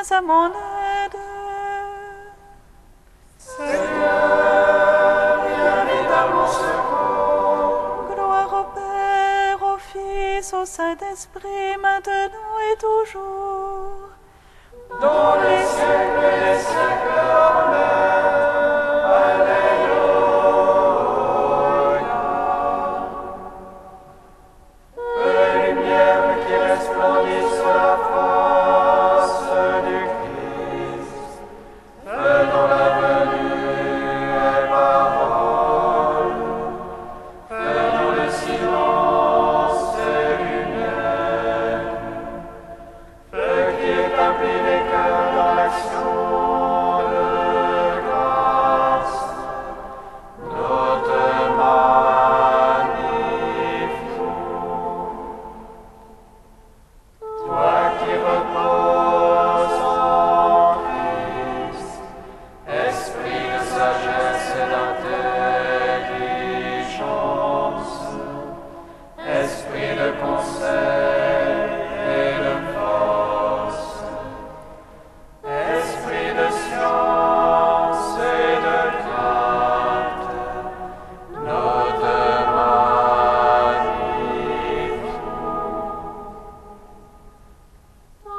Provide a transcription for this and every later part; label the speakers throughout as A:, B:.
A: viens à mon aide.
B: Seigneur, viens vite à mon secours.
A: Gloire au Père, au Fils, au Saint-Esprit, maintenant et toujours.
B: Dans les siècles des siècles, Amen. Alléluia. Feu lumière qui resplendit sur la face du Christ, feu dans la venue et parole, feu dans le silence et lumière, feu qui établit les cœurs dans l'action de grâce, nous te magnifions. Toi qui reposes en Christ, esprit de sagesse et d'intelligence, esprit de conseil et de force, esprit de science et de crainte, nous te magnifions.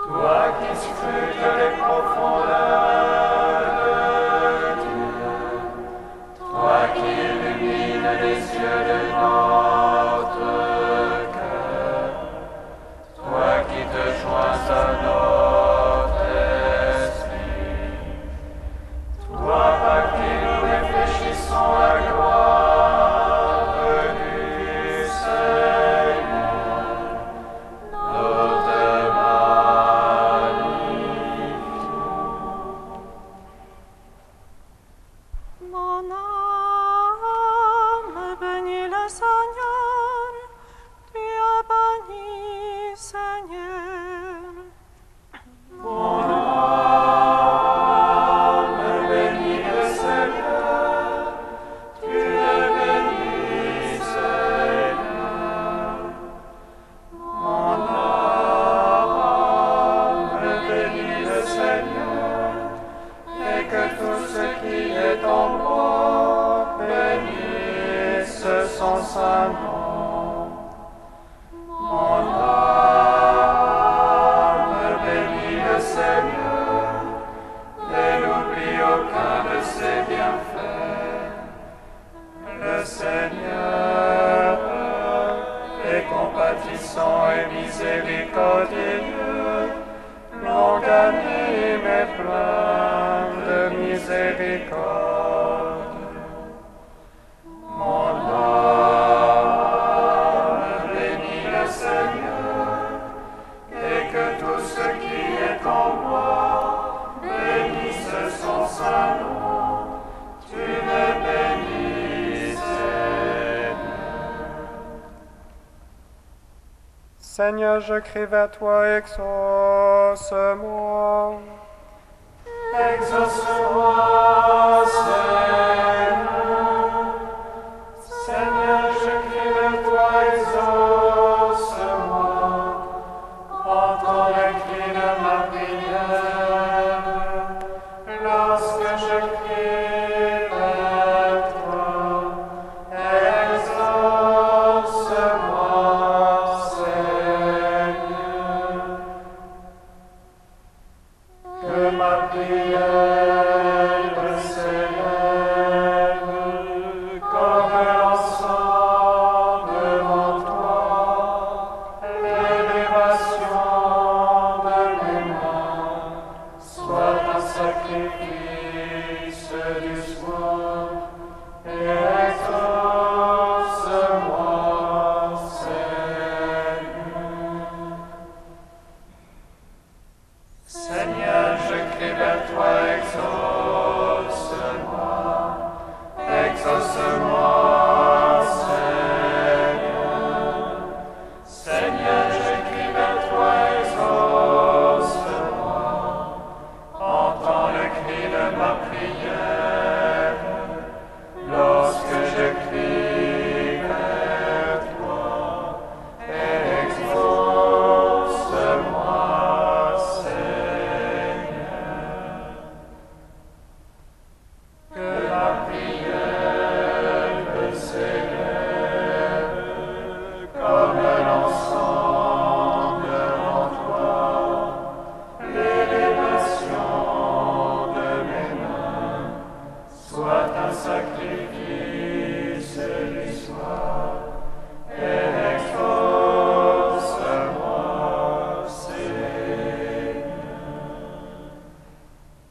B: Toi qui scrutes les profondeurs de Dieu, toi qui illumines les yeux de notre cœur, toi qui te joins à notre esprit, toi par qui nous réfléchissons à la gloire du Seigneur, nous te magnifions.
A: Mon âme bénit le Seigneur, tu as béni, Seigneur.
B: Mon âme bénit le Seigneur, tu es béni, Seigneur. Mon âme bénit le Seigneur, et que tout ce qui est en moi bénisse son saint nom. Mon âme bénit le Seigneur, et n'oublie aucun de ses bienfaits. Le Seigneur est compatissant et miséricordieux, longanime et plein de miséricorde. Mon âme bénit le Seigneur, et que tout ce qui est en moi bénisse son saint nom. Tu es béni, Seigneur. Seigneur, je crie vers toi, exauce-moi. Exauce-moi, Seigneur. Seigneur, je crie vers toi, exauce-moi. Entends le cri de ma prière. Lorsque je crie vers toi, exauce-moi, Seigneur. Que ma prière s'élève comme l'encens devant toi, l'élévation de mes mains soit un sacrifice du soir, et exauce-moi, Seigneur. Seigneur, je crie vers toi,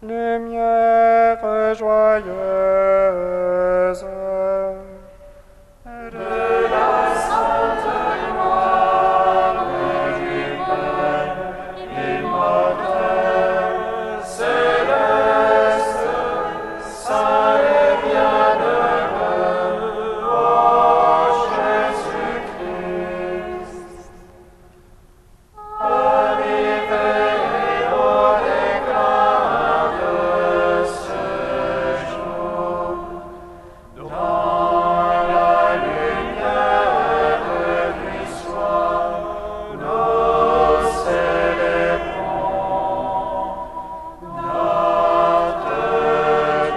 C: lumière joyeuse.
B: De la sainte gloire humaine, immortelle, céleste, saint et bienheureux, ô Jésus-Christ. Arrivé au déclin de ce jour, dans la lumière du soir, nous célébrons notre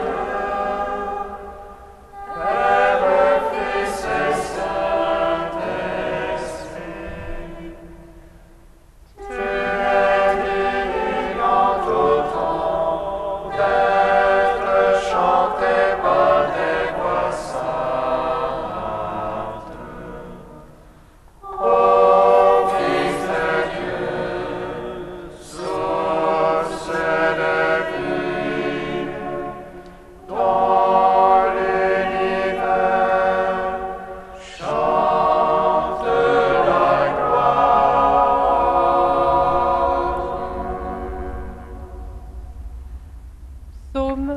B: Dieu, Père, Fils et Saint-Esprit. Tu es digne en tout temps d'être chanté par des voix saintes. Ô Fils de Dieu, source de vie, dans l'univers chante la gloire.
D: Psaume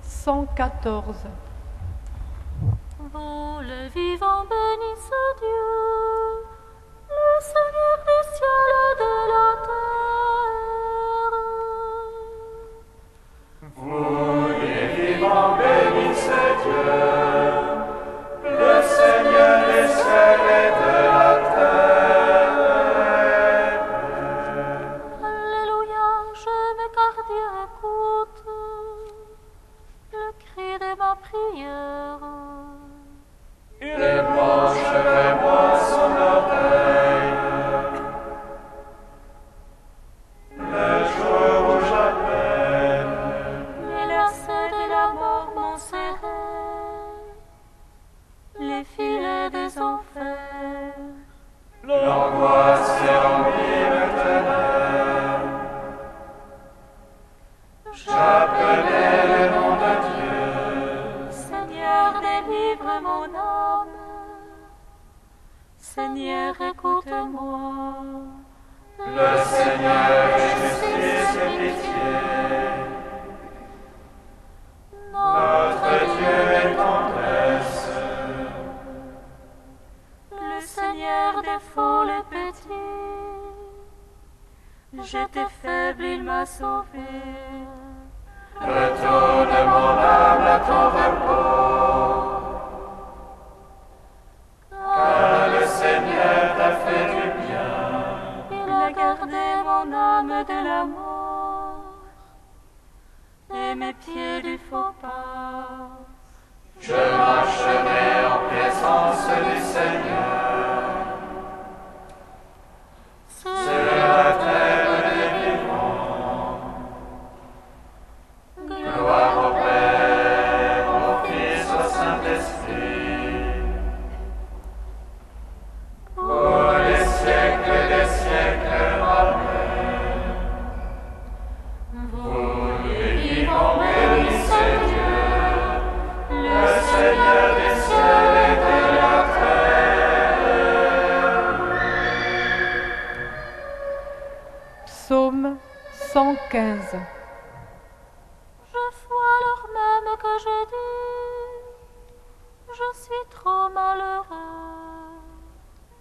D: 114.
E: Vous le vivant bénissez Dieu, le Seigneur du ciel et de la terre.
B: Vous les vivants bénissez Dieu, le Seigneur des cieux et de la terre.
E: Alléluia, je m'écartier, écoute le cri de ma prière.
B: Il penche vers moi son oreille. Le jour où j'appelle,
E: Les lacets de la mort m'ont serré, les filets des enfers.
B: l'angoisse est remplie me tenait. J'appelais le nom de Dieu.
E: Seigneur, délivre mon âme. Seigneur, écoute-moi.
B: Le Seigneur justice et pitié. Notre Dieu est tendresse.
E: Le Seigneur défend les petits. J'étais faible, il m'a sauvé.
B: Retourne mon âme à ton repos. Car le Seigneur t'a fait du bien.
E: Il a gardé mon âme de la mort et mes pieds du faux pas.
B: Je marcherai en présence du Seigneur. Sur la terre des vivants. Gloire au Père, au Fils, au Saint-Esprit. Pour les siècles des siècles. Amen. Vous les vivants bénissez Dieu, le Seigneur des cieux et de la terre.
D: Psaume 115.
E: Je vois alors même que je dis, je suis trop malheureux.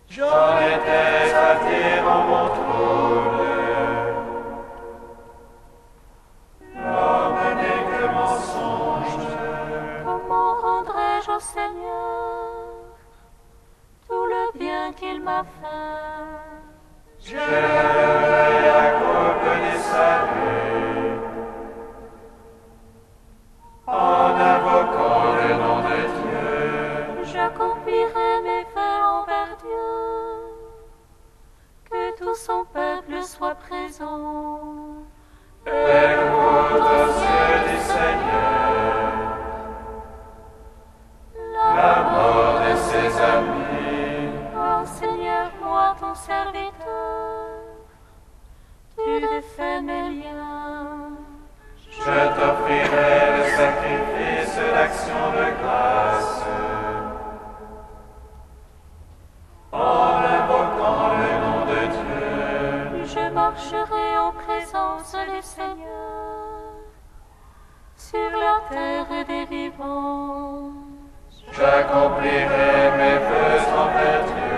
B: J'en étais à dire en mon trouble. L'homme n'est que mensonge.
E: Comment rendrai-je au Seigneur tout le bien qu'il m'a fait?
B: Je lèverai la coupe des saluts en invoquant le nom de Dieu.
E: J'accomplirai mes faits envers Dieu, que tout son peuple soit présent.
B: Écoute aux yeux du Seigneur la mort de ses amis.
E: Oh Seigneur, moi ton serviteur, terre des vivants.
B: J'accomplirai mes vœux envers Dieu.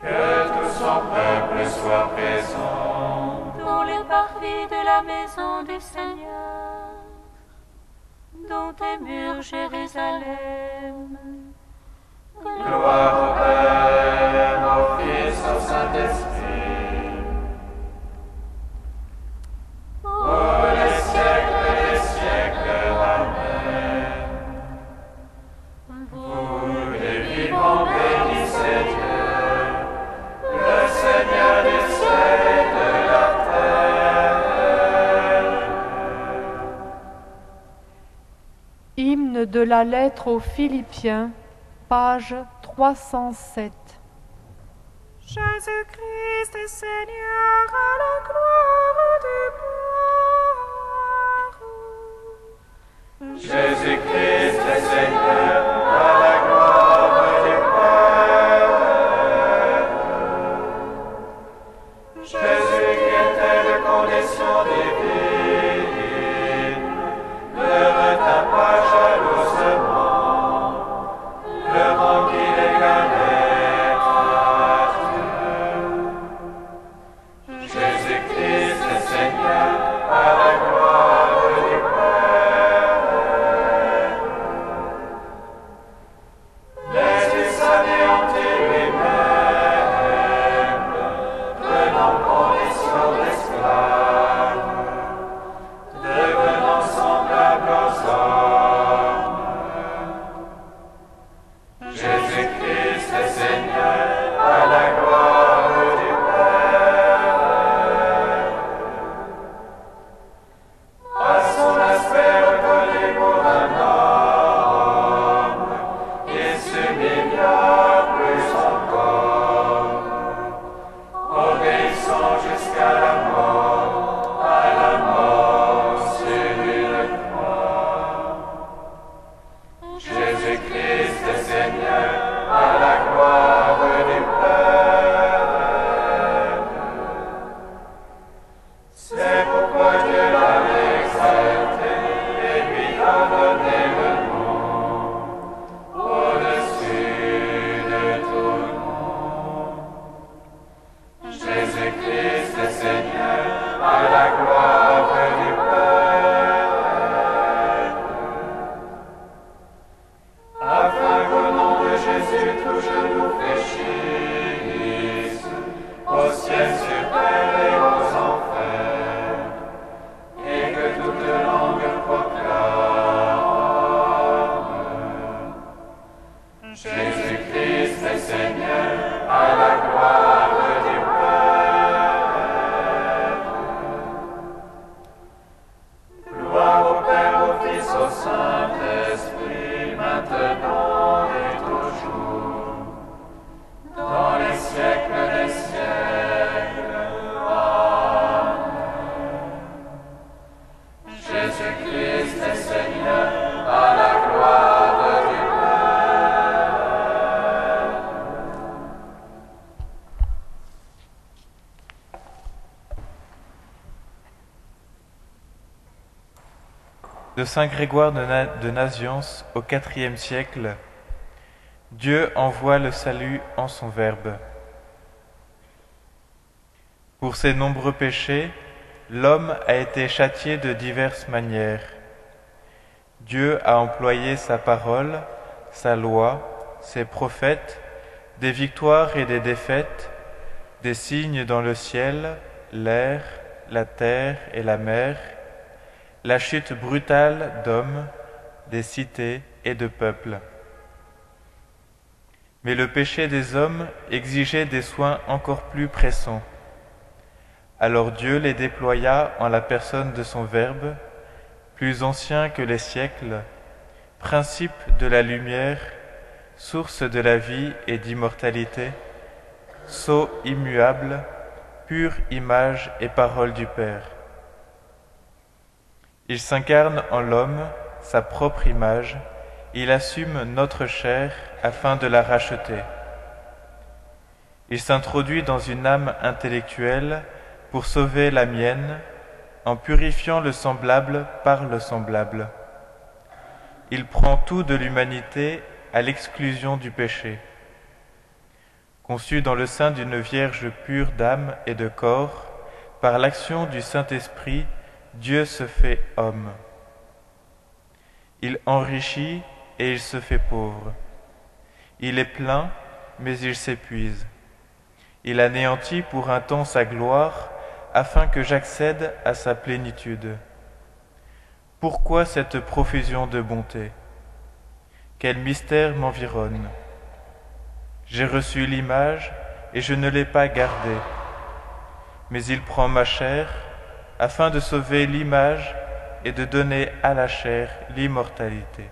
B: Que tout son peuple soit présent
E: Dans les parvis de la maison du Seigneur, dans tes murs, Jérusalem.
B: Gloire au Père, au Fils, au Saint-Esprit. Pour les siècles des siècles, Amen. Vous les vivants, bénissez Dieu, le Seigneur des cieux et de la terre.
D: Hymne de la lettre aux Philippiens, page 307.
A: Jésus-Christ est Seigneur à la gloire du Père.
B: Jésus-Christ est Seigneur à la gloire du Père. Jésus qui était de condition divine ne retint pas jalousement le rang qu'il égalait à Dieu. Jésus-Christ est Seigneur à la gloire du Père. Mais il s'anéantit lui-même, prenant condition d'esclave, devenant semblable aux hommes. Jésus-Christ est Seigneur à la gloire du Père. À son aspect reconnu pour un homme, il s'humilia plus encore, obéissant jusqu'à la mort sur une croix. Jésus-Christ est Seigneur à la gloire du Père. C'est pourquoi Dieu l'a exalté et lui a donné le nom au-dessus de tout nom. Jésus-Christ est Seigneur à la gloire du Père. Afin qu'au nom de Jésus tout genou fléchisse, au ciel, sur terre et aux enfers, et que toute langue proclame: Jésus-Christ est Seigneur à la gloire du Père. Gloire au Père, au Fils, au Saint-Esprit, maintenant et toujours, dans les siècles des siècles. Amen. Jésus-Christ est Seigneur à la gloire du Père.
C: De saint Grégoire de Naziance au IVe siècle, Dieu envoie le salut en son Verbe. Pour ses nombreux péchés, l'homme a été châtié de diverses manières. Dieu a employé sa parole, sa loi, ses prophètes, des victoires et des défaites, des signes dans le ciel, l'air, la terre et la mer, la chute brutale d'hommes, des cités et de peuples. Mais le péché des hommes exigeait des soins encore plus pressants. Alors Dieu les déploya en la personne de son Verbe, plus ancien que les siècles, principe de la lumière, source de la vie et d'immortalité, sceau immuable, pure image et parole du Père. Il s'incarne en l'homme, sa propre image, il assume notre chair afin de la racheter. Il s'introduit dans une âme intellectuelle pour sauver la mienne, en purifiant le semblable par le semblable. Il prend tout de l'humanité à l'exclusion du péché. Conçu dans le sein d'une Vierge pure d'âme et de corps, par l'action du Saint-Esprit, Dieu se fait homme. Il enrichit et il se fait pauvre. Il est plein, mais il s'épuise. Il anéantit pour un temps sa gloire, afin que j'accède à sa plénitude. Pourquoi cette profusion de bonté? Quel mystère m'environne? J'ai reçu l'image et je ne l'ai pas gardée. Mais il prend ma chair afin de sauver l'image et de donner à la chair l'immortalité.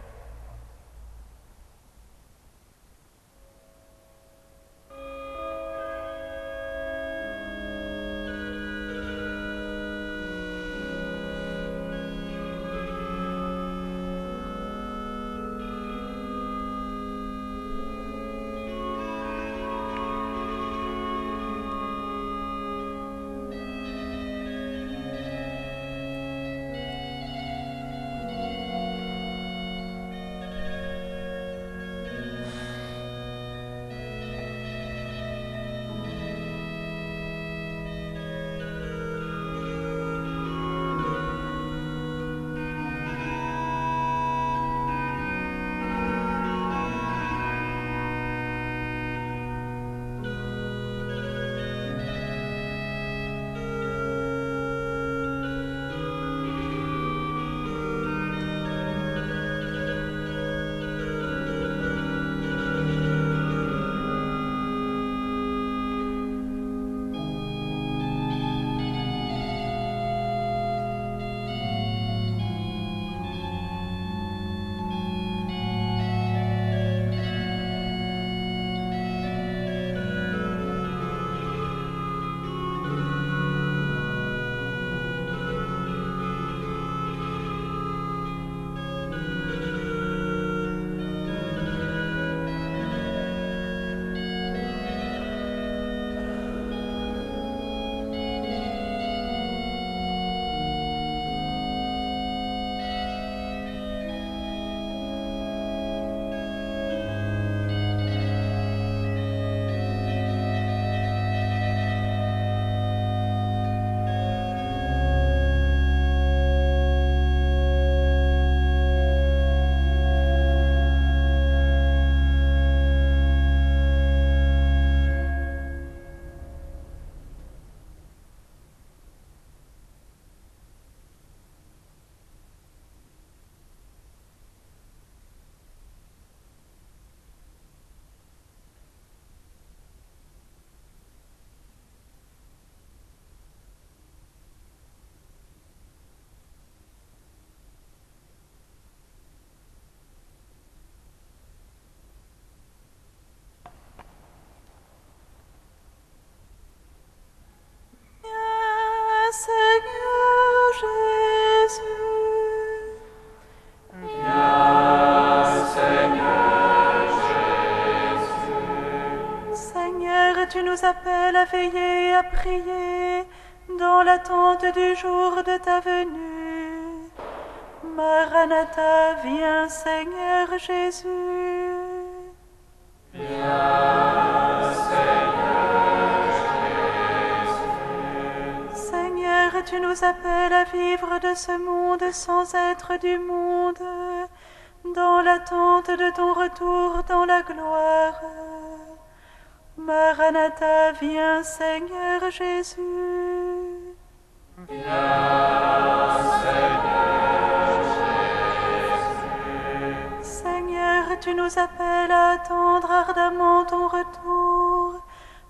A: Tu nous appelles à veiller et à prier dans l'attente du jour de ta venue. Maranatha, viens Seigneur Jésus.
B: Viens Seigneur Jésus.
A: Seigneur, tu nous appelles à vivre de ce monde sans être du monde, dans l'attente de ton retour dans la gloire. Maranatha, viens Seigneur Jésus.
B: Viens Seigneur Jésus.
A: Seigneur, tu nous appelles à attendre ardemment ton retour,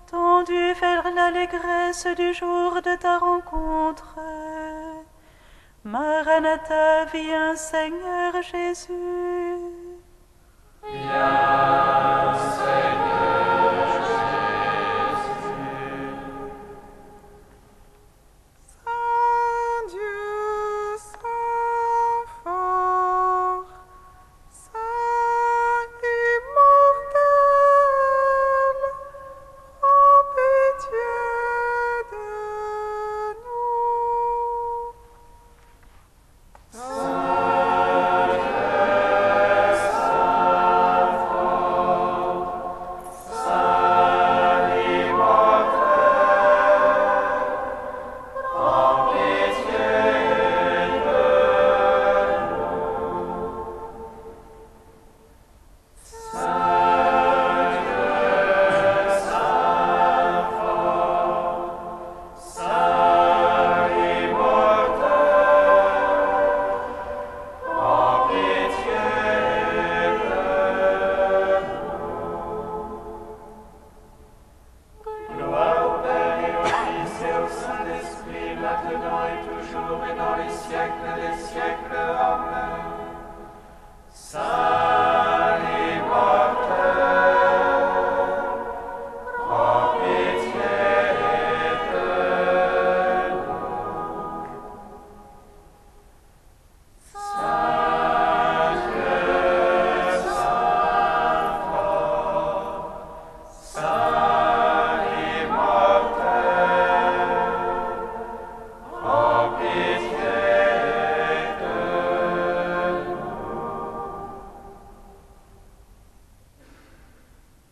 A: tendu vers l'allégresse du jour de ta rencontre. Maranatha, viens Seigneur Jésus.
B: Viens Seigneur Jésus.
F: Saint Dieu, Saint fort, Saint immortel, aie pitié de nous.
B: toujours et dans les siècles des siècles. Amen. Saint immortel, prends pitié de nous. Saint Dieu, Saint fort, Saint immortel, prends pitié de nous.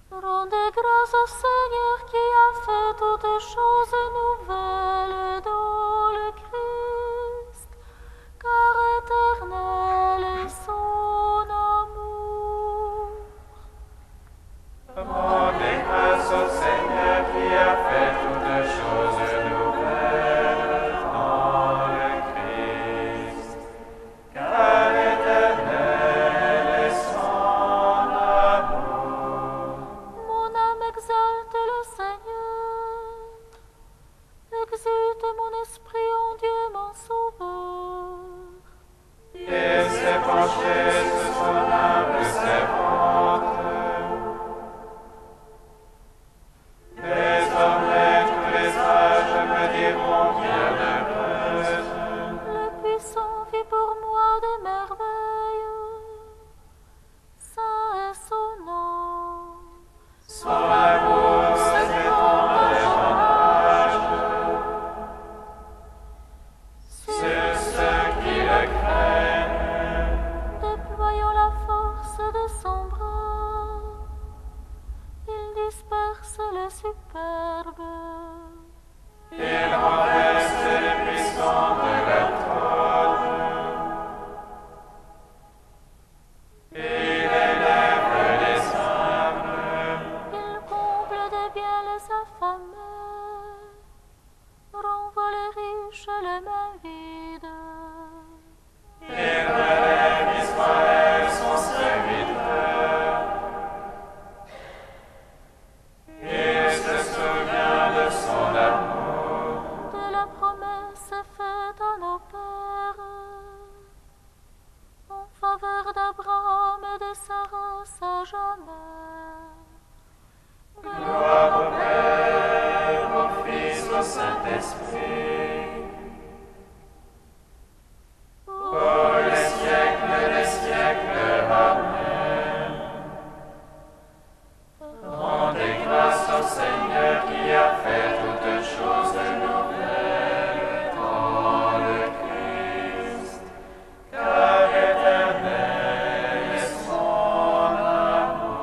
E: Rendez grâce au Seigneur qui a fait toutes choses nouvelles dans le Christ, car éternel est son amour.
B: Rendez grâce au Seigneur qui a fait toutes choses nouvelles dans le Christ, car éternel est son amour.
E: Mon âme exalte le Seigneur, exulte mon esprit en Dieu mon sauveur.
B: Il s'est penché sur son humble servante. Désormais tous les âges me diront bienheureuse.
E: Le puissant fit pour moi des merveilles, saint est son nom.
B: Son amour s'étend des âges sur ceux qui le craignent.
E: Déployant la force de son bras, il disperse les superbes.
B: Il renverse les puissants de leur trône. Il élève les humbles.
E: Il comble de biens les affamés, renvoie les riches et les mains vides.
B: Il relève Israël, son serviteur. Il se souvient de son amour.
E: De la promesse faite à nos pères, en faveur d'Abraham et de sa race à jamais.
B: Gloire au Père, au Fils, au Saint-Esprit. Pour les siècles des siècles. Amen. Rendez grâce au Seigneur qui a fait toutes choses nouvelles dans le Christ, car éternel est son amour.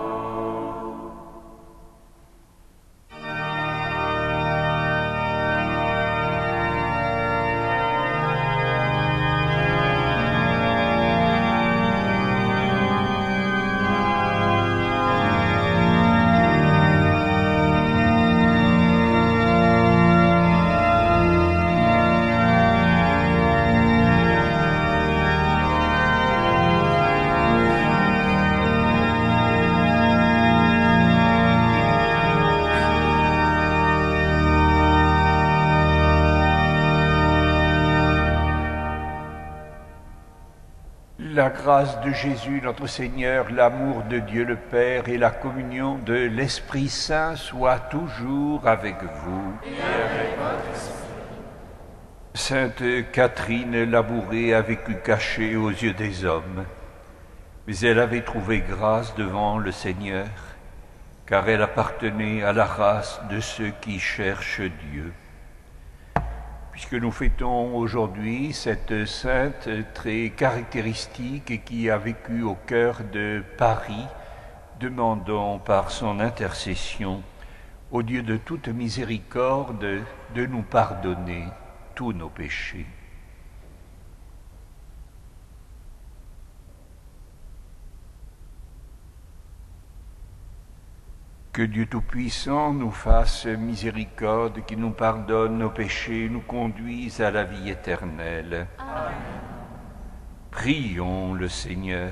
G: La grâce de Jésus notre Seigneur, l'amour de Dieu le Père et la communion de l'Esprit Saint soient toujours avec vous. Sainte Catherine Labouré a vécu cachée aux yeux des hommes, mais elle avait trouvé grâce devant le Seigneur, car elle appartenait à la race de ceux qui cherchent Dieu. Puisque nous fêtons aujourd'hui cette sainte très caractéristique et qui a vécu au cœur de Paris, demandons par son intercession au Dieu de toute miséricorde de nous pardonner tous nos péchés. Que Dieu Tout-Puissant nous fasse miséricorde, qu'il nous pardonne nos péchés, nous conduise à la vie éternelle.
E: Amen.
G: Prions le Seigneur.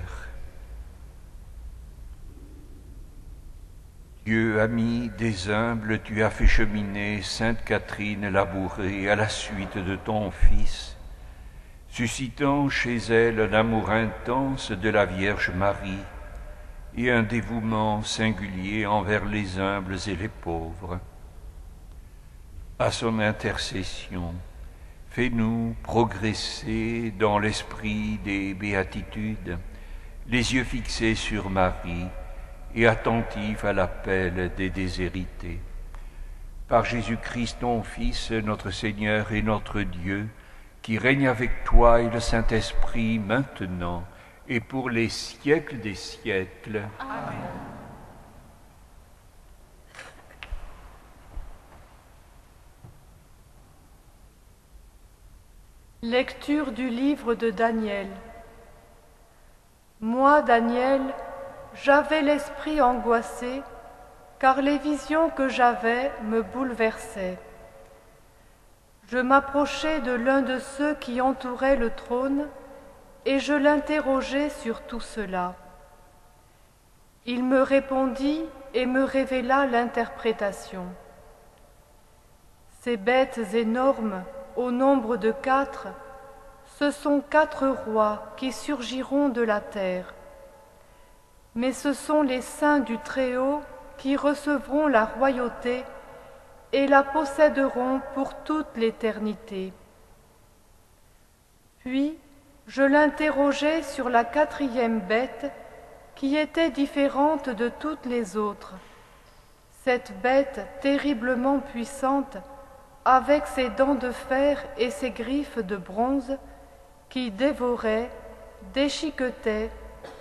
G: Dieu, ami des humbles, tu as fait cheminer Sainte Catherine Labouré à la suite de ton Fils suscitant chez elle un amour intense de la Vierge Marie et un dévouement singulier envers les humbles et les pauvres. À son intercession, fais-nous progresser dans l'esprit des béatitudes, les yeux fixés sur Marie et attentifs à l'appel des déshérités. Par Jésus-Christ, ton Fils, notre Seigneur et notre Dieu, qui règne avec toi et le Saint-Esprit maintenant et pour les siècles des siècles.
E: Amen.
D: Lecture du livre de Daniel. Moi, Daniel, j'avais l'esprit angoissé, car les visions que j'avais me bouleversaient. Je m'approchai de l'un de ceux qui entouraient le trône, et je l'interrogeai sur tout cela. Il me répondit et me révéla l'interprétation. Ces bêtes énormes, au nombre de 4, ce sont 4 rois qui surgiront de la terre. Mais ce sont les saints du Très-Haut qui recevront la royauté et la posséderont pour toute l'éternité. Puis je l'interrogeai sur la 4e bête qui était différente de toutes les autres. Cette bête terriblement puissante, avec ses dents de fer et ses griffes de bronze, qui dévorait, déchiquetait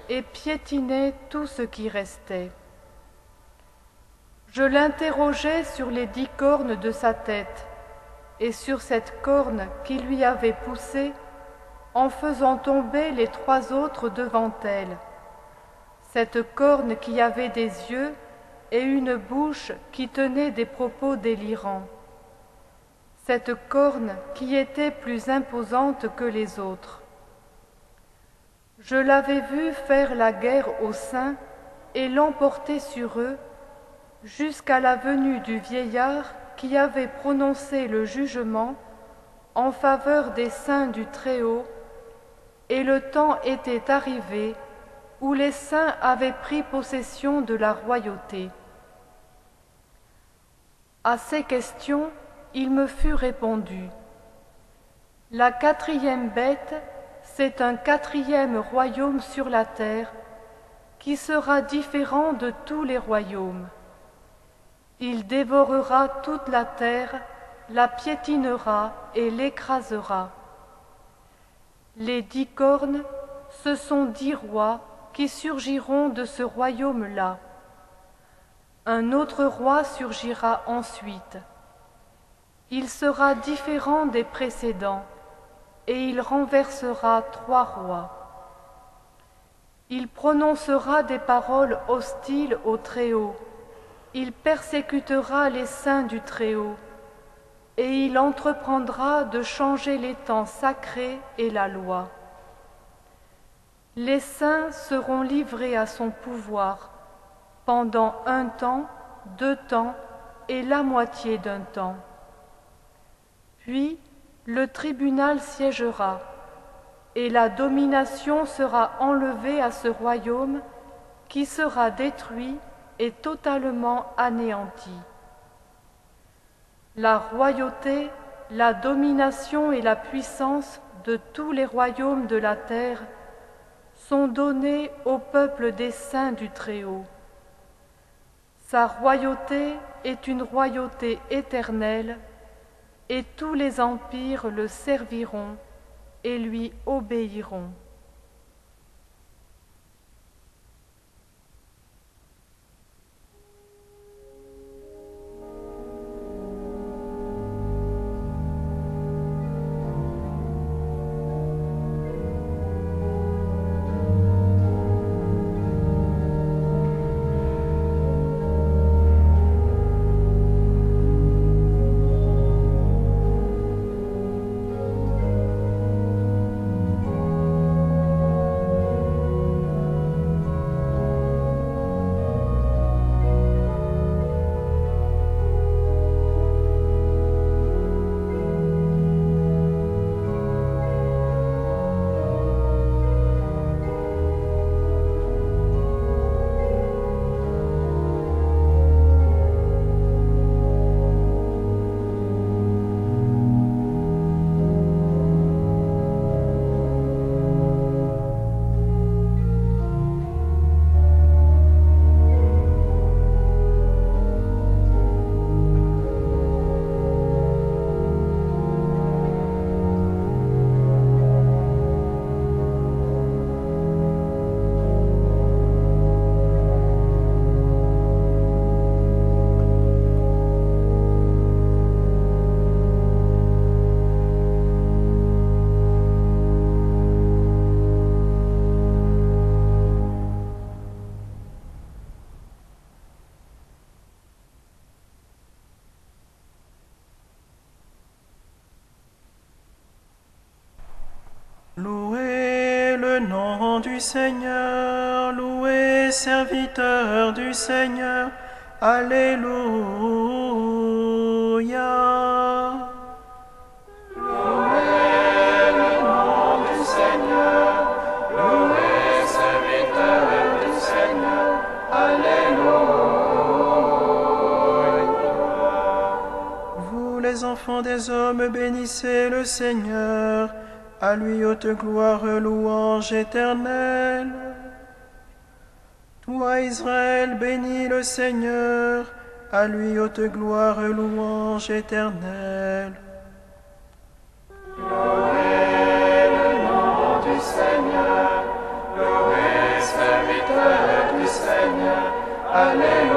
D: et piétinait tout ce qui restait. Je l'interrogeai sur les 10 cornes de sa tête, et sur cette corne qui lui avait poussé, en faisant tomber les 3 autres devant elle. Cette corne qui avait des yeux et une bouche qui tenait des propos délirants. Cette corne qui était plus imposante que les autres. Je l'avais vue faire la guerre aux saints et l'emporter sur eux, jusqu'à la venue du vieillard qui avait prononcé le jugement en faveur des saints du Très-Haut, et le temps était arrivé où les saints avaient pris possession de la royauté. À ces questions, il me fut répondu. La 4e bête, c'est un 4e royaume sur la terre, qui sera différent de tous les royaumes. Il dévorera toute la terre, la piétinera et l'écrasera. Les 10 cornes, ce sont 10 rois qui surgiront de ce royaume-là. Un autre roi surgira ensuite. Il sera différent des précédents, et il renversera 3 rois. Il prononcera des paroles hostiles au Très-Haut. Il persécutera les saints du Très-Haut, et il entreprendra de changer les temps sacrés et la loi. Les saints seront livrés à son pouvoir pendant 1 temps, 2 temps et la moitié d'un temps. Puis le tribunal siégera, et la domination sera enlevée à ce royaume qui sera détruit et totalement anéanti. La royauté, la domination et la puissance de tous les royaumes de la terre sont données au peuple des saints du Très-Haut. Sa royauté est une royauté éternelle, et tous les empires le serviront et lui obéiront.
H: Louez le nom du Seigneur, louez serviteurs du Seigneur. Alléluia.
B: Louez le nom du Seigneur, louez serviteurs du Seigneur. Alléluia.
H: Vous les enfants des hommes, bénissez le Seigneur. À lui haute gloire, louange éternelle. Toi, Israël, bénis le Seigneur. À lui haute gloire, louange éternelle.
B: Louez le nom du Seigneur, louez serviteurs du Seigneur. Alléluia.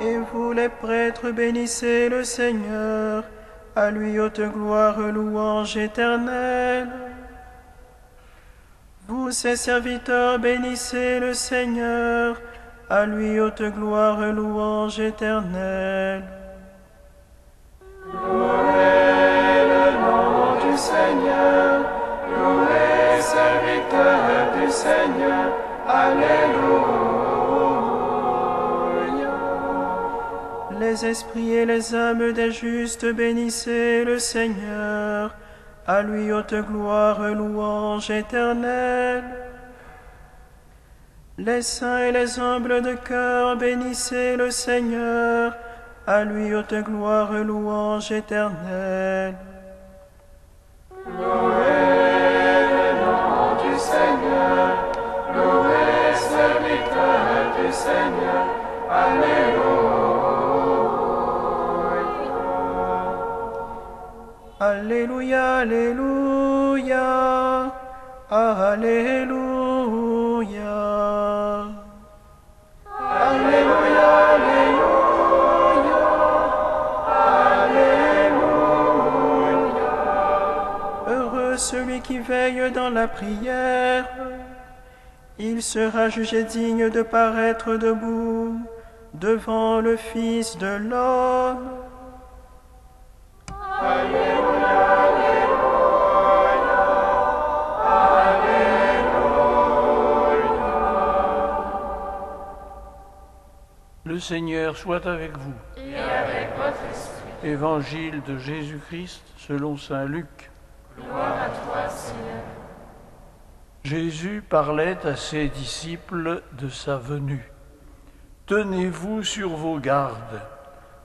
H: Et vous, les prêtres, bénissez le Seigneur. À lui haute gloire, louange éternelle. Vous, ses serviteurs, bénissez le Seigneur. À lui haute gloire, louange éternelle.
B: Louez le nom du Seigneur, louez serviteurs du Seigneur. Alléluia.
H: Les esprits et les âmes des justes, bénissez le Seigneur. À lui haute gloire, louange éternelle. Les saints et les humbles de cœur, bénissez le Seigneur. À lui haute gloire, louange éternelle.
B: Louez le nom du Seigneur, louez serviteurs du Seigneur. Alléluia.
H: Alléluia, Alléluia, Alléluia.
B: Alléluia, Alléluia, Alléluia.
H: Heureux celui qui veille dans la prière, il sera jugé digne de paraître debout devant le Fils de l'homme.
B: Alléluia, Alléluia, Alléluia.
I: Le Seigneur soit avec vous.
E: Et avec votre esprit.
I: Évangile de Jésus-Christ selon saint Luc.
E: Gloire à toi, Seigneur.
I: Jésus parlait à ses disciples de sa venue. Tenez-vous sur vos gardes,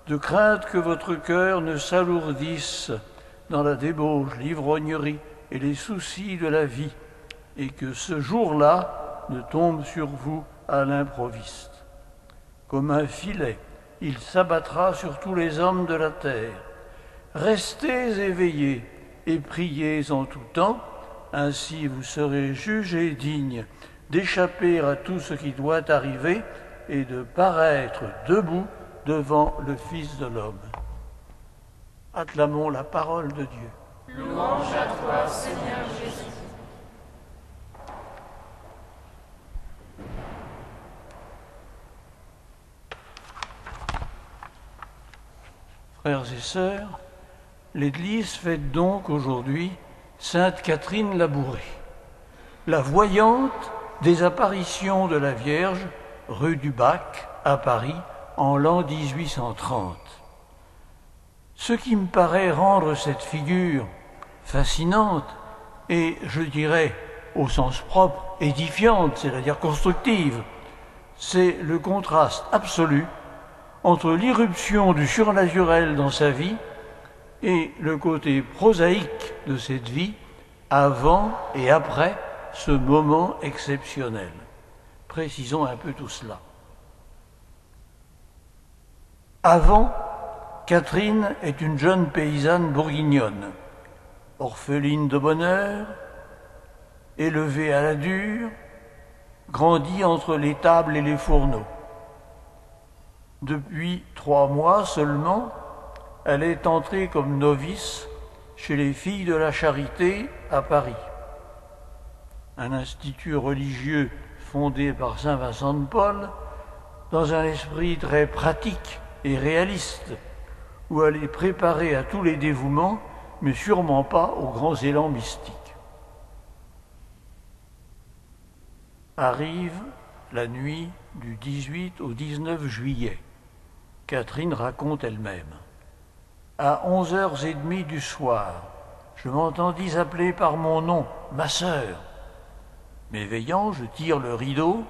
I: de crainte que votre cœur ne s'alourdisse dans la débauche, l'ivrognerie et les soucis de la vie, et que ce jour-là ne tombe sur vous à l'improviste. Comme un filet, il s'abattra sur tous les hommes de la terre. Restez éveillés et priez en tout temps, ainsi vous serez jugés dignes d'échapper à tout ce qui doit arriver et de paraître debout devant le Fils de l'homme. Acclamons la parole de Dieu.
E: Louange à toi, Seigneur Jésus.
I: Frères et sœurs, l'Église fête donc aujourd'hui Sainte Catherine Labourée, la voyante des apparitions de la Vierge rue du Bac à Paris en l'an 1830. Ce qui me paraît rendre cette figure fascinante et, je dirais, au sens propre, édifiante, c'est-à-dire constructive, c'est le contraste absolu entre l'irruption du surnaturel dans sa vie et le côté prosaïque de cette vie avant et après ce moment exceptionnel. Précisons un peu tout cela. Avant, Catherine est une jeune paysanne bourguignonne, orpheline de bonheur, élevée à la dure, grandie entre l'étable et les fourneaux. Depuis 3 mois seulement, elle est entrée comme novice chez les Filles de la Charité à Paris, un institut religieux fondé par saint Vincent de Paul dans un esprit très pratique et réaliste, où elle est préparée à tous les dévouements mais sûrement pas aux grands élans mystiques. Arrive la nuit du 18 au 19 juillet. Catherine raconte elle-même. À 11h30 du soir, je m'entendis appeler par mon nom, ma sœur. M'éveillant, je tire le rideau,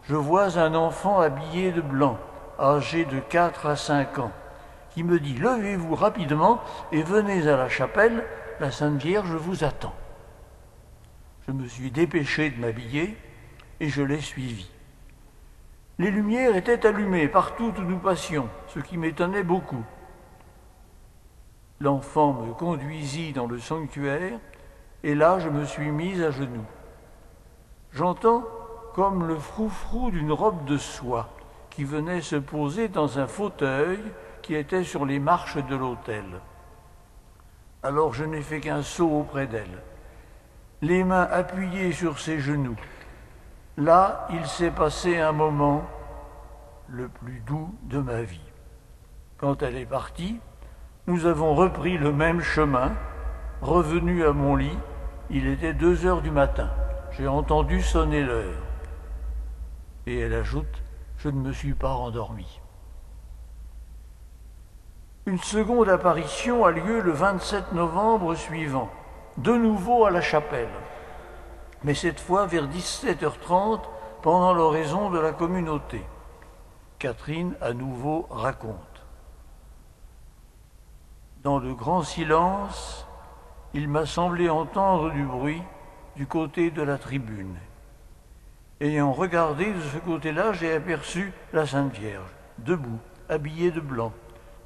I: je vois un enfant habillé de blanc, âgé de 4 à 5 ans, qui me dit « Levez-vous rapidement et venez à la chapelle, la Sainte Vierge vous attend. » Je me suis dépêché de m'habiller et je l'ai suivi. Les lumières étaient allumées partout où nous passions, ce qui m'étonnait beaucoup. L'enfant me conduisit dans le sanctuaire et là je me suis mise à genoux. J'entends comme le froufrou d'une robe de soie qui venait se poser dans un fauteuil qui était sur les marches de l'autel. Alors je n'ai fait qu'un saut auprès d'elle, les mains appuyées sur ses genoux. Là, il s'est passé un moment le plus doux de ma vie. Quand elle est partie, nous avons repris le même chemin. Revenu à mon lit, il était 2h du matin. J'ai entendu sonner l'heure. Et elle ajoute, je ne me suis pas rendormi. Une seconde apparition a lieu le 27 novembre suivant, de nouveau à la chapelle, mais cette fois vers 17h30 pendant l'oraison de la communauté. Catherine à nouveau raconte. Dans le grand silence, il m'a semblé entendre du bruit du côté de la tribune. Ayant regardé de ce côté-là, j'ai aperçu la Sainte Vierge, debout, habillée de blanc,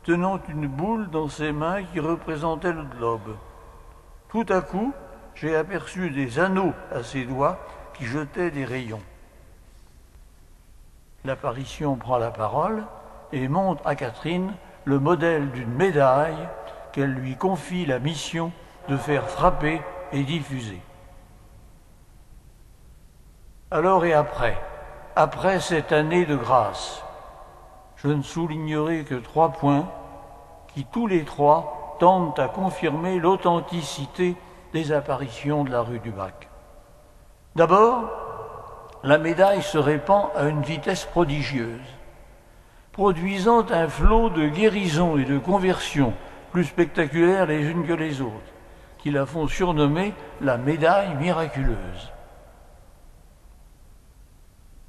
I: tenant une boule dans ses mains qui représentait le globe. Tout à coup, j'ai aperçu des anneaux à ses doigts qui jetaient des rayons. L'apparition prend la parole et montre à Catherine le modèle d'une médaille qu'elle lui confie la mission de faire frapper et diffuser. Alors et après cette année de grâce, je ne soulignerai que 3 points qui tous les 3 tendent à confirmer l'authenticité des apparitions de la rue du Bac. D'abord, la médaille se répand à une vitesse prodigieuse, produisant un flot de guérison et de conversion plus spectaculaires les unes que les autres, qui la font surnommer la médaille miraculeuse.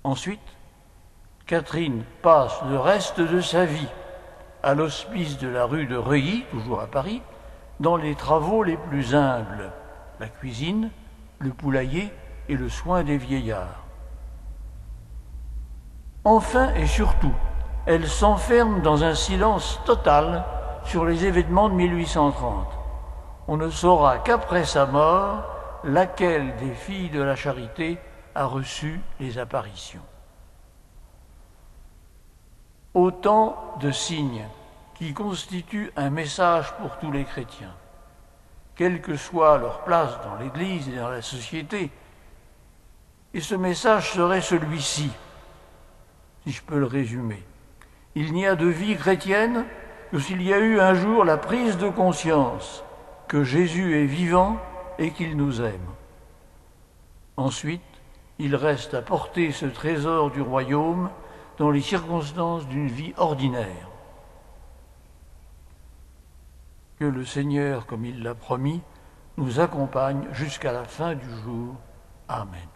I: Ensuite, Catherine passe le reste de sa vie à l'hospice de la rue de Reuilly, toujours à Paris, dans les travaux les plus humbles, la cuisine, le poulailler et le soin des vieillards. Enfin et surtout, elle s'enferme dans un silence total sur les événements de 1830. On ne saura qu'après sa mort laquelle des filles de la Charité a reçu les apparitions. Autant de signes qui constituent un message pour tous les chrétiens, quelle que soit leur place dans l'Église et dans la société. Et ce message serait celui-ci, si je peux le résumer. Il n'y a de vie chrétienne que s'il y a eu un jour la prise de conscience que Jésus est vivant et qu'il nous aime. Ensuite, il reste à porter ce trésor du royaume dans les circonstances d'une vie ordinaire. Que le Seigneur, comme il l'a promis, nous accompagne jusqu'à la fin du jour. Amen.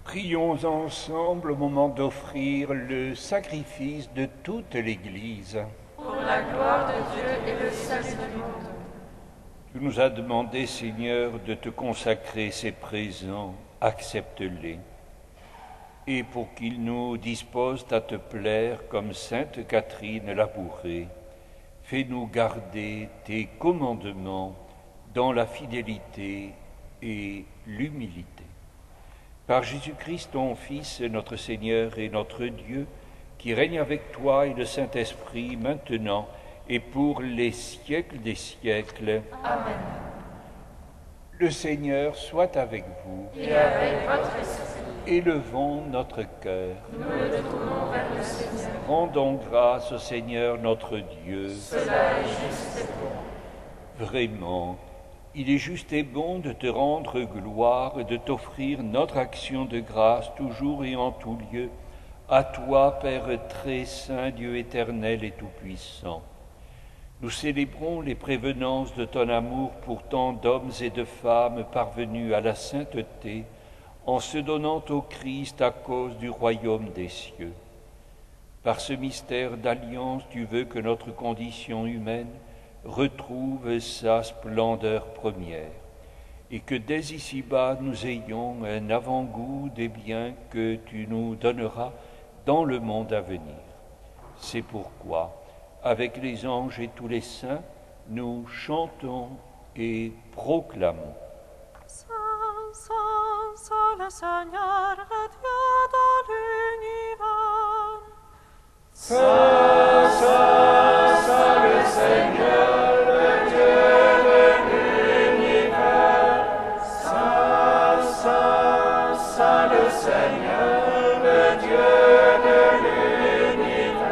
G: Prions ensemble au moment d'offrir le sacrifice de toute l'Église.
E: Pour la gloire de Dieu et le salut du monde.
G: Tu nous as demandé, Seigneur, de te consacrer ces présents, accepte-les. Et pour qu'ils nous disposent à te plaire comme Sainte Catherine Labourée, fais-nous garder tes commandements dans la fidélité et l'humilité. Par Jésus-Christ, ton Fils, notre Seigneur et notre Dieu, qui règne avec toi et le Saint-Esprit maintenant et pour les siècles des siècles.
E: Amen.
G: Le Seigneur soit avec vous.
E: Et avec votre esprit.
G: Élevons notre cœur.
E: Nous le tournons vers le Seigneur.
G: Rendons grâce au Seigneur notre Dieu.
E: Cela est juste et bon.
G: Vraiment, il est juste et bon de te rendre gloire et de t'offrir notre action de grâce toujours et en tout lieu. À toi, Père très saint, Dieu éternel et tout-puissant. Nous célébrons les prévenances de ton amour pour tant d'hommes et de femmes parvenus à la sainteté, en se donnant au Christ à cause du royaume des cieux. Par ce mystère d'alliance, tu veux que notre condition humaine retrouve sa splendeur première, et que dès ici-bas nous ayons un avant-goût des biens que tu nous donneras dans le monde à venir. C'est pourquoi, avec les anges et tous les saints, nous chantons et proclamons.
A: Saint, Saint, Saint le Seigneur, le Dieu de l'univers.
B: Saint, Saint, Saint le Seigneur, le Dieu de l'univers. Saint, Saint, Saint le Seigneur, le Dieu de l'univers.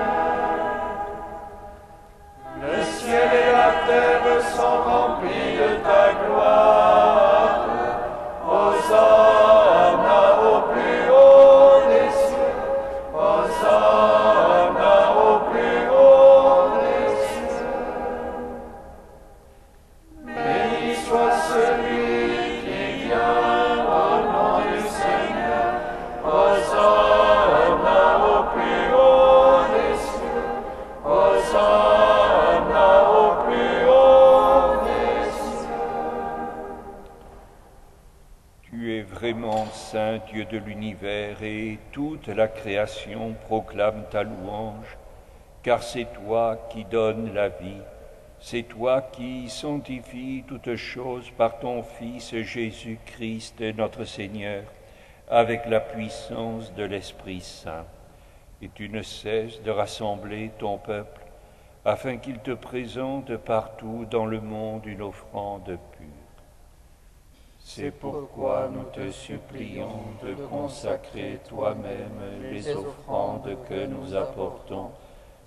B: Le ciel et la terre sont remplis de ta gloire. Hosanna au plus haut des cieux. Hosanna au plus haut des cieux. Béni soit celui qui vient au nom du Seigneur. Hosanna au plus haut des cieux. Hosanna au plus haut des cieux.
G: Tu es vraiment saint, Dieu de l'univers, et toute la création proclame ta louange, car c'est toi qui donnes la vie, c'est toi qui sanctifies toutes choses par ton Fils Jésus-Christ, notre Seigneur, avec la puissance de l'Esprit Saint. Et tu ne cesses de rassembler ton peuple, afin qu'il te présente partout dans le monde une offrande pure. C'est pourquoi nous te supplions de consacrer toi-même les offrandes que nous apportons,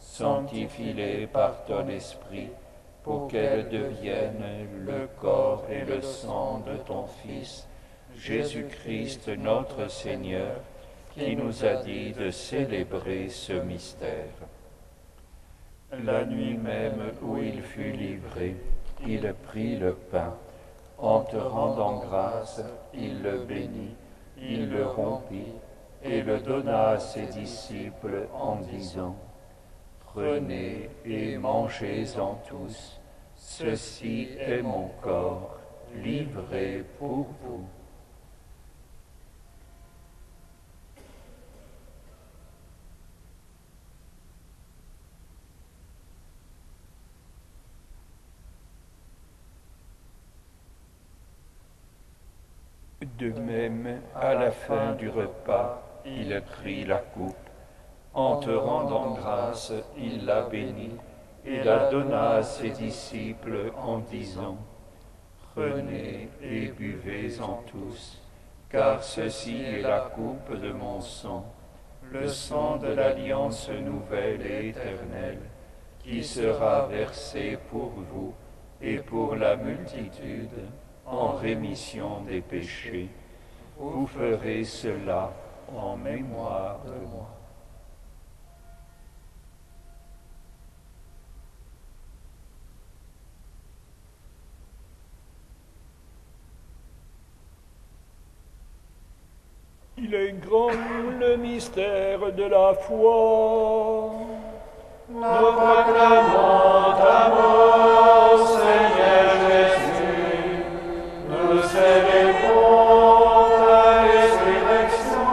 G: sanctifie-les par ton Esprit, pour qu'elles deviennent le corps et le sang de ton Fils, Jésus-Christ notre Seigneur, qui nous a dit de célébrer ce mystère. La nuit même où il fut livré, il prit le pain. En te rendant grâce, il le bénit, il le rompit et le donna à ses disciples en disant : Prenez et mangez-en tous, ceci est mon corps, livré pour vous. De même, à la fin du repas, il prit la coupe. En te rendant grâce, il la bénit et la donna à ses disciples en disant : Prenez et buvez-en tous, car ceci est la coupe de mon sang, le sang de l'alliance nouvelle et éternelle, qui sera versé pour vous et pour la multitude en rémission des péchés. Vous ferez cela en mémoire de moi. Il est grand le mystère de la foi.
B: Nous proclamons ta mort, Seigneur Jésus. Nous célébrons ta résurrection.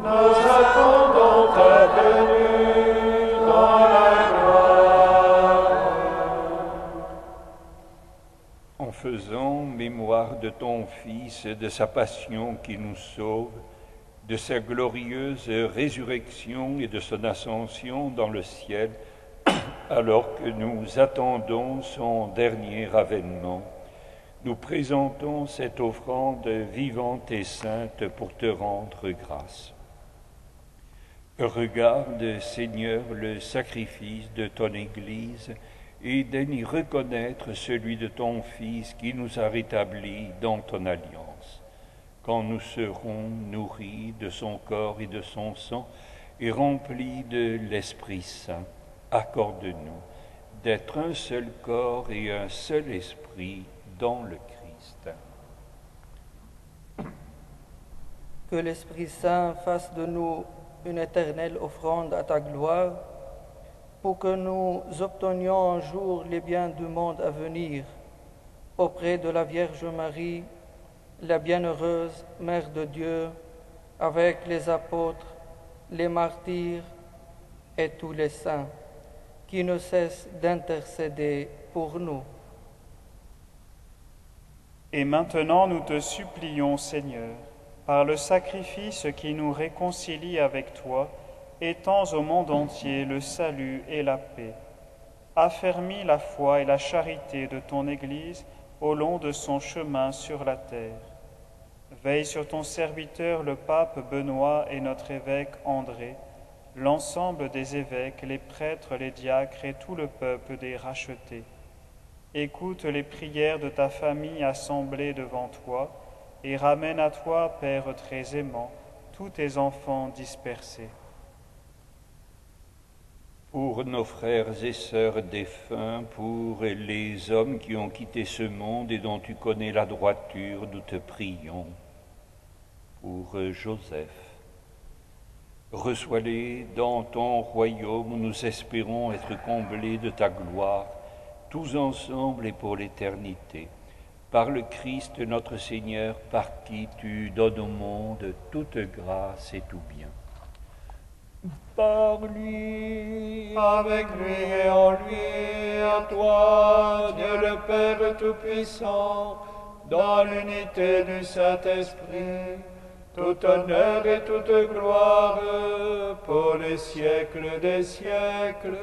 B: Nous attendons ta venue dans la gloire.
G: En faisant mémoire de ton Fils, de sa passion qui nous sauve, de sa glorieuse résurrection et de son ascension dans le ciel, alors que nous attendons son dernier avènement, nous présentons cette offrande vivante et sainte pour te rendre grâce. Regarde, Seigneur, le sacrifice de ton Église et daignes y reconnaître celui de ton Fils qui nous a rétablis dans ton alliance. Quand nous serons nourris de son corps et de son sang et remplis de l'Esprit Saint, accorde-nous d'être un seul corps et un seul esprit dans le Christ.
J: Que l'Esprit Saint fasse de nous une éternelle offrande à ta gloire, pour que nous obtenions un jour les biens du monde à venir, auprès de la Vierge Marie, la bienheureuse Mère de Dieu, avec les apôtres, les martyrs et tous les saints, qui ne cessent d'intercéder pour nous.
K: Et maintenant nous te supplions, Seigneur, par le sacrifice qui nous réconcilie avec toi, étends au monde entier le salut et la paix. Affermis la foi et la charité de ton Église au long de son chemin sur la terre. Veille sur ton serviteur le pape Benoît et notre évêque André, l'ensemble des évêques, les prêtres, les diacres et tout le peuple des rachetés. Écoute les prières de ta famille assemblée devant toi et ramène à toi, Père très aimant, tous tes enfants dispersés.
G: Pour nos frères et sœurs défunts, pour les hommes qui ont quitté ce monde et dont tu connais la droiture, nous te prions. Pour Joseph, reçois-les dans ton royaume où nous espérons être comblés de ta gloire, tous ensemble et pour l'éternité. Par le Christ notre Seigneur, par qui tu donnes au monde toute grâce et tout bien. Par lui,
B: avec lui et en lui, à toi, Dieu le Père Tout-Puissant, dans l'unité du Saint-Esprit, tout honneur et toute gloire pour les siècles des siècles.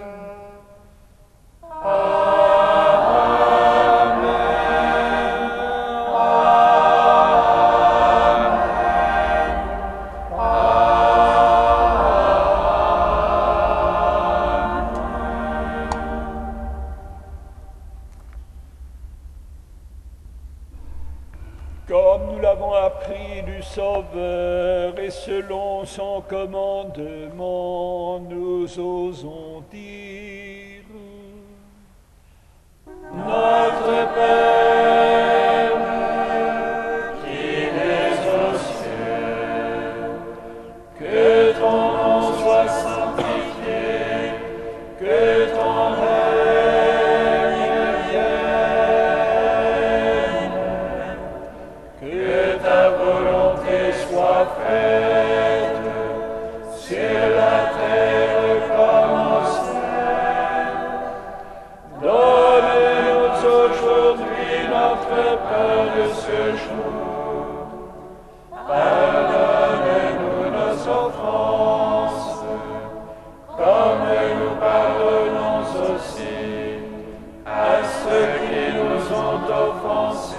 G: Comme nous l'avons appris du Sauveur et selon son commandement, nous osons dire:
B: Notre Père, qui es aux cieux, que ton nom soit sanctifié, que ton règne vienne, que ta volonté soit faite sur la terre comme au ciel. Donne-nous aujourd'hui notre pain de ce jour. Pardonne-nous nos offenses, comme nous pardonnons aussi à ceux qui nous ont offensés.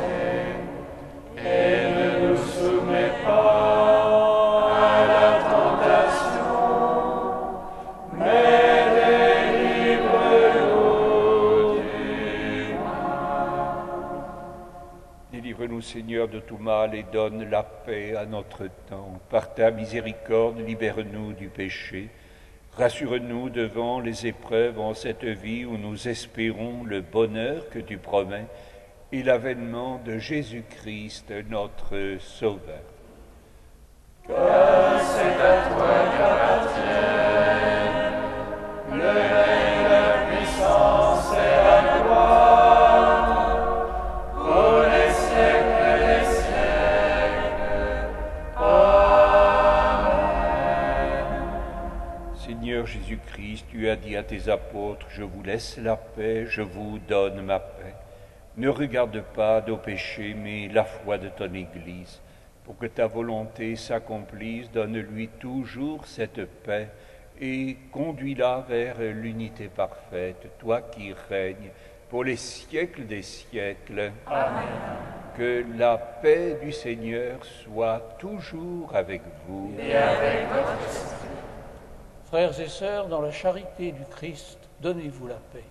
B: Et ne nous soumets pas à la tentation, mais délivre-nous du mal.
G: Délivre-nous, Seigneur, de tout mal et donne la paix à notre temps. Par ta miséricorde, libère-nous du péché. Rassure-nous devant les épreuves en cette vie où nous espérons le bonheur que tu promets et l'avènement de Jésus-Christ, notre Sauveur.
B: c'est à toi qu'appartiennent le règne, la puissance et la gloire pour les siècles des siècles. Amen.
G: Seigneur Jésus-Christ, tu as dit à tes apôtres, je vous laisse la paix, je vous donne ma paix. Ne regarde pas nos péchés, mais la foi de ton Église. Pour que ta volonté s'accomplisse, donne-lui toujours cette paix et conduis-la vers l'unité parfaite, toi qui règnes pour les siècles des siècles.
B: Amen.
G: Que la paix du Seigneur soit toujours avec vous.
B: Et avec votre esprit.
I: Frères et sœurs, dans la charité du Christ, donnez-vous la paix.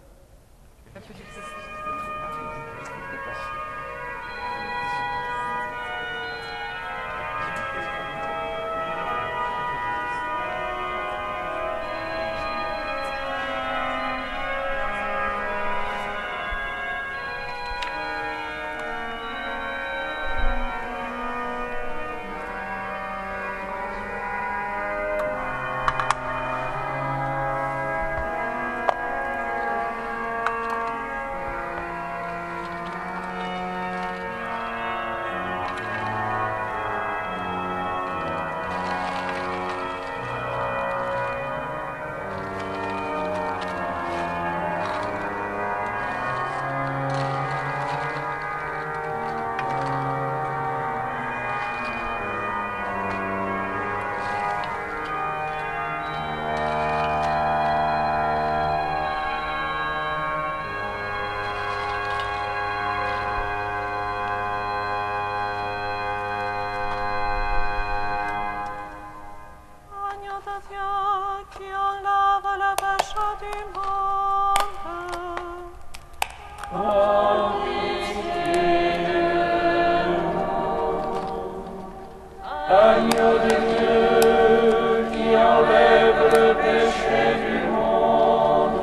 B: Agneau de Dieu qui enlève le péché du monde,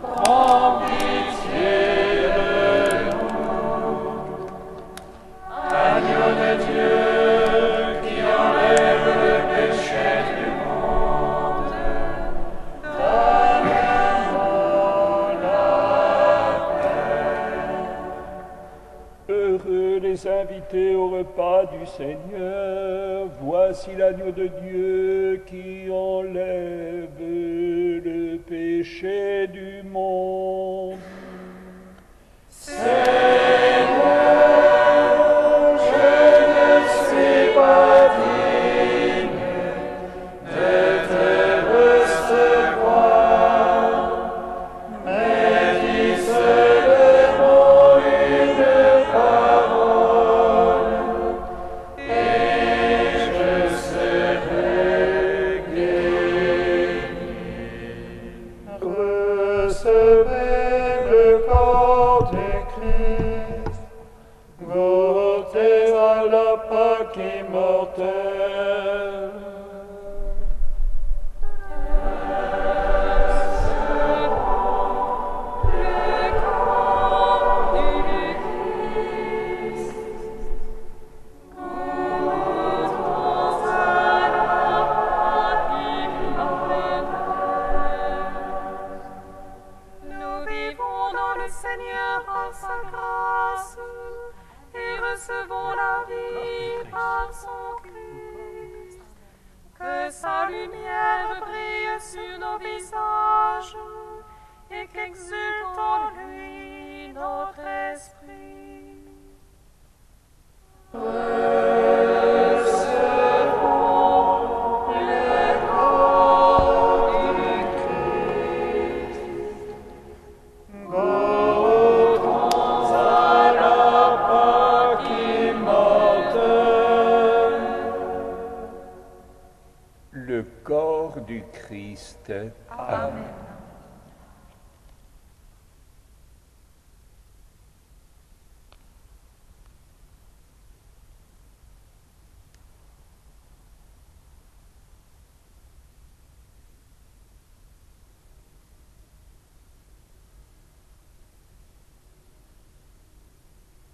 B: prends pitié de nous. Agneau de Dieu qui enlève le péché du monde, donne-nous la paix.
G: Heureux les invités au repas du Seigneur, voici l'agneau de Dieu qui enlève le péché du monde.
B: Seigneur, je ne suis pas digne de te recevoir, mais dis seulement une parole, et je serai guéri. Recevez le corps du Christ, goûtez à la Pâque immortelle.
D: Nous vivons dans le Seigneur par sa grâce et recevons la vie par son Christ. Que sa lumière brille sur nos visages et qu'exulte en lui notre esprit.
G: Le corps du Christ. Amen.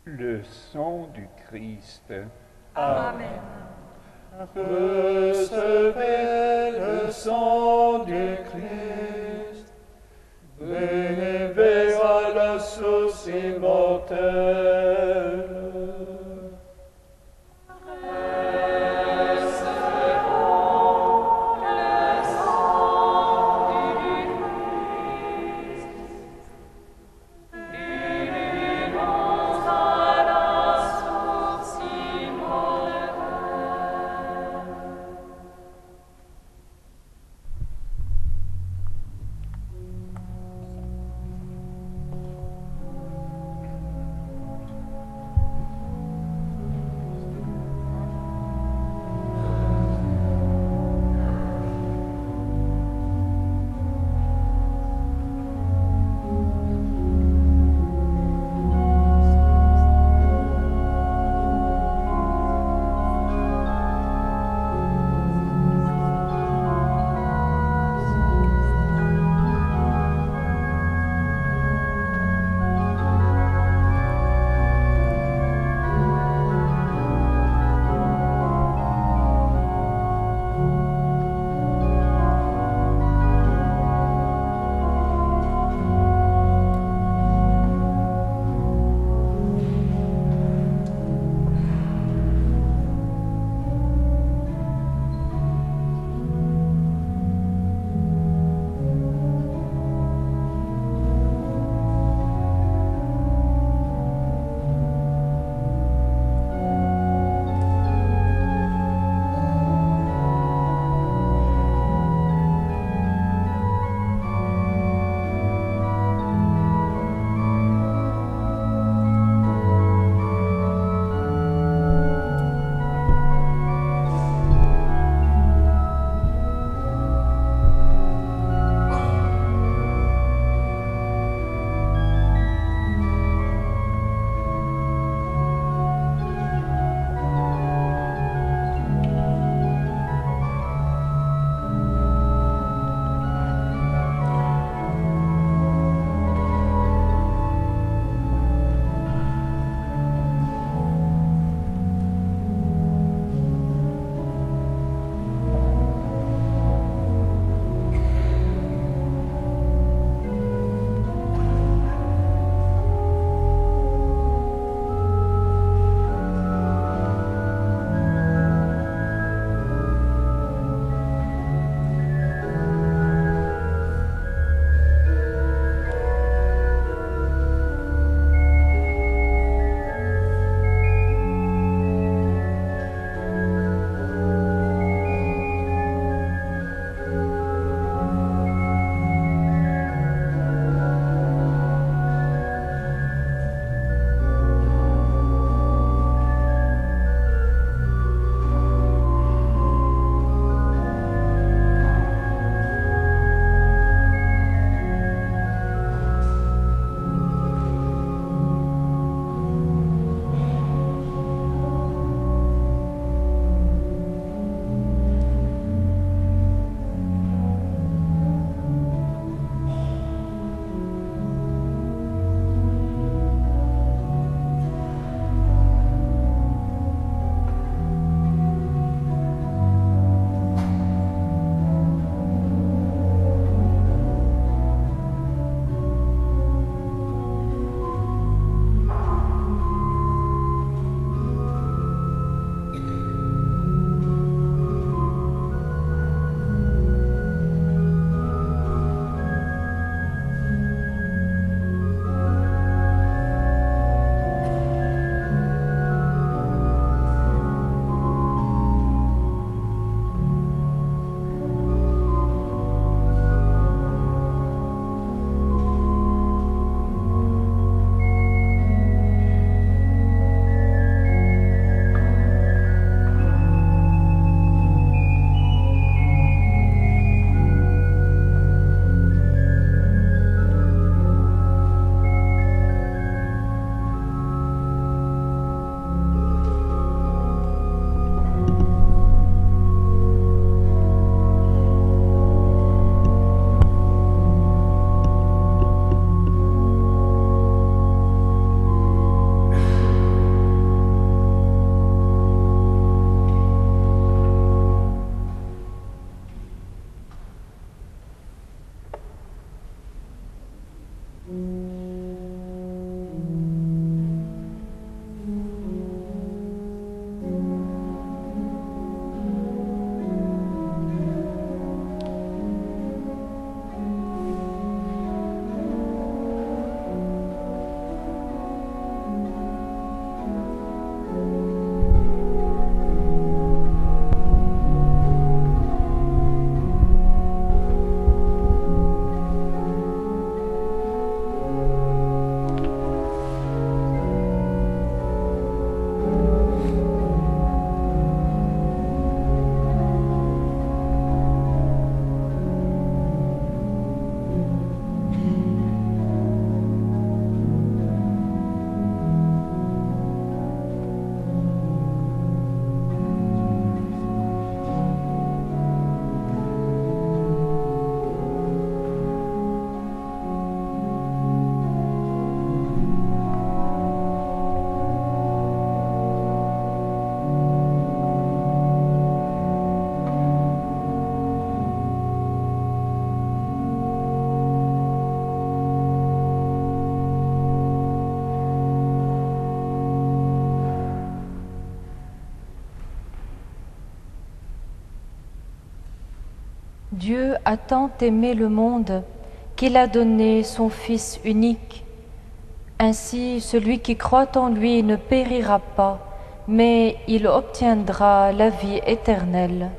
G: Le sang du Christ.
D: Amen.
B: Recevez le sang du Christ, buvez à la source immortelle.
L: Dieu a tant aimé le monde qu'il a donné son Fils unique. Ainsi, celui qui croit en lui ne périra pas, mais il obtiendra la vie éternelle.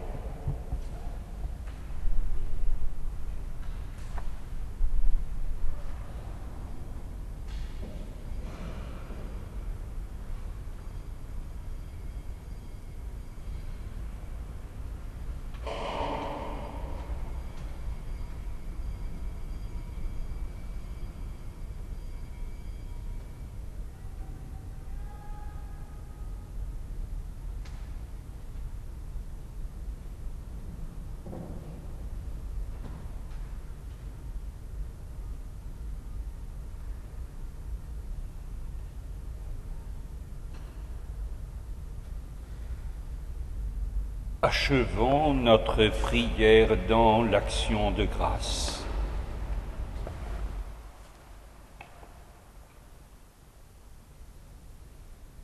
G: Achevons notre prière dans l'action de grâce.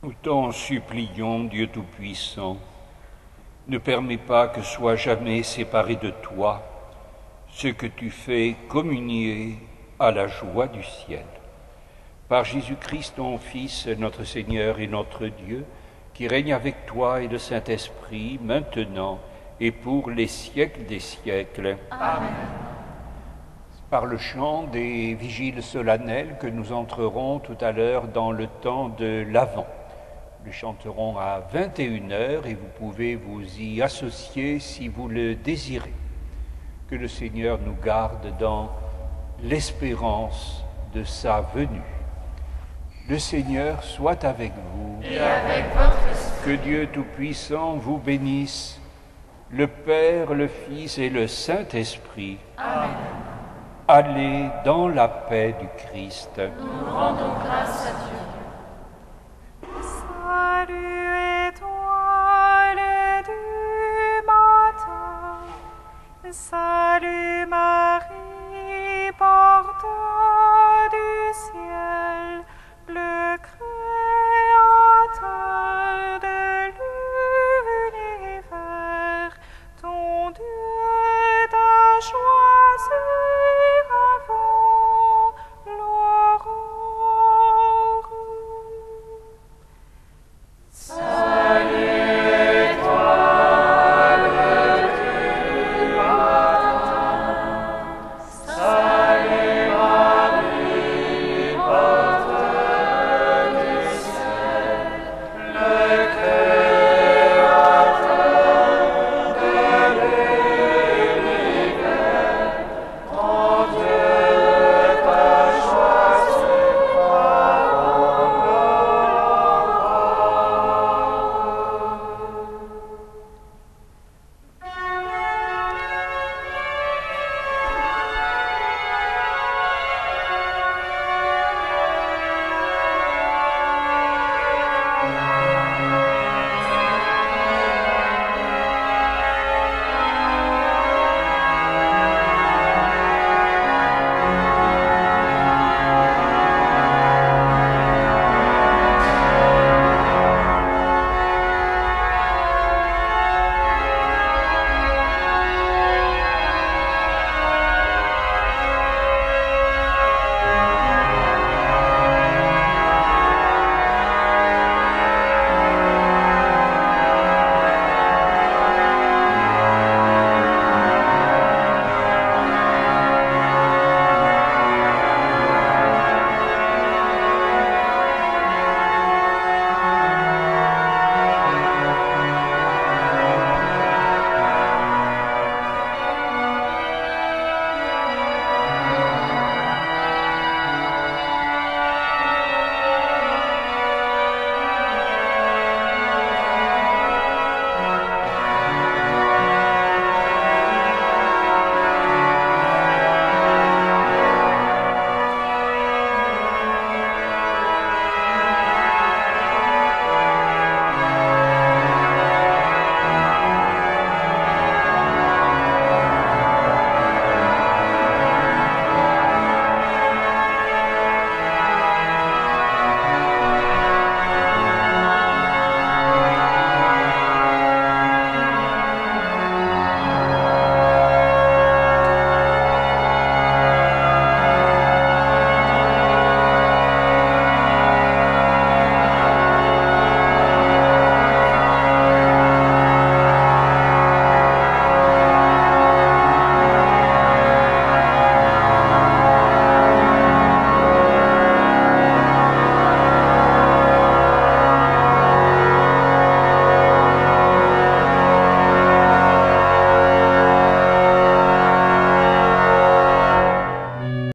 G: Nous t'en supplions, Dieu Tout-Puissant, ne permets pas que soit jamais séparé de toi ce que tu fais communier à la joie du ciel. Par Jésus-Christ, ton Fils, notre Seigneur et notre Dieu, qui règne avec toi et le Saint-Esprit, maintenant et pour les siècles des siècles.
E: Amen.
G: Par le chant des vigiles solennelles que nous entrerons tout à l'heure dans le temps de l'Avent. Nous chanterons à 21h et vous pouvez vous y associer si vous le désirez. Que le Seigneur nous garde dans l'espérance de sa venue. Le Seigneur soit avec vous.
E: Et avec votre esprit.
G: Que Dieu Tout-Puissant vous bénisse, le Père, le Fils et le Saint-Esprit.
E: Amen.
G: Allez dans la paix du Christ.
E: Nous rendons grâce à Dieu.